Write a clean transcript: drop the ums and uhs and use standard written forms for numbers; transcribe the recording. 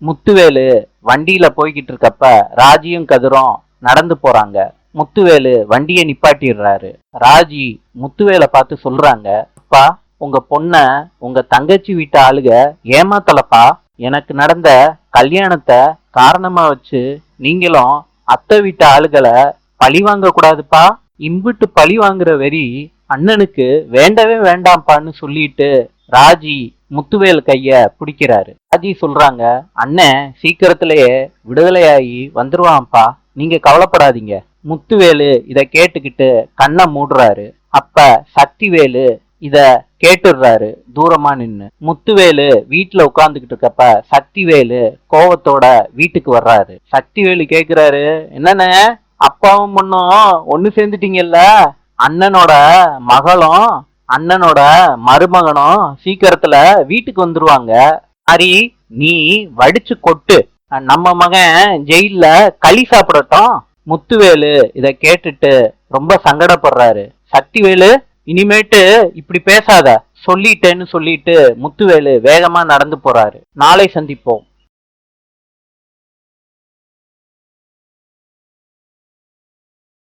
முத்துவேலு வண்டியில போய்கிட்டு இருக்கப்ப ராஜியும் கதிரும் நடந்து போறாங்க. முத்துவேலு வண்டியை நிப்பாட்டிடுறாரு. ராஜி முத்துவேலை பார்த்து சொல்றாங்க, அப்பா உங்க பொண்ண உங்க தங்கச்சி வீட்டு ஆளுக ஏமாத்தலப்பா. எனக்கு நடந்த கல்யாணத்தை காரணமா வச்சு நீங்களும் அத்தை வீட்டு ஆளுகளை பழி வாங்க கூடாதுப்பா. இம்புட்டு பழி வாங்குற வெறி அண்ணனுக்கு வேண்டவே வேண்டாம்ப்பான்னு சொல்லிட்டு ராஜி முத்துவேல் கைய பிடிக்கிறாரு. ராஜி சொல்றாங்க, அண்ணன் சீக்கிரத்திலேயே விடுதலையாகி வந்துருவான்ப்பா, நீங்க கவலைப்படாதீங்க. முத்துவேலு இத கேட்டுக்கிட்டு கண்ணை மூடுறாரு. அப்ப சக்திவேலு இத கேட்டுடுறாரு தூரமா நின்னு. முத்துவேலு வீட்டுல உட்கார்ந்துகிட்டு இருக்கப்ப சக்திவேலு கோவத்தோட வீட்டுக்கு வர்றாரு. சக்திவேலு கேக்குறாரு, என்னன்னு அப்பாவும் பொண்ணும் ஒண்ணு சேர்ந்துட்டீங்கல்ல, அண்ணனோட மகளும் அண்ணனோட மருமகனும் சீக்கிரத்துல வீட்டுக்கு வந்துருவாங்க. ஹரி நீ வடிச்சு கொட்டு, நம்ம மகன் ஜெயில களி சாப்பிடட்டும். முத்துவேலு இத கேட்டுட்டு ரொம்ப சங்கடப்படுறாரு. சக்திவேலு இனிமேட்டு இப்படி பேசாத சொல்லிட்டேன்னு சொல்லிட்டு முத்துவேலு வேகமா நடந்து போறாரு. நாளை சந்திப்போம்.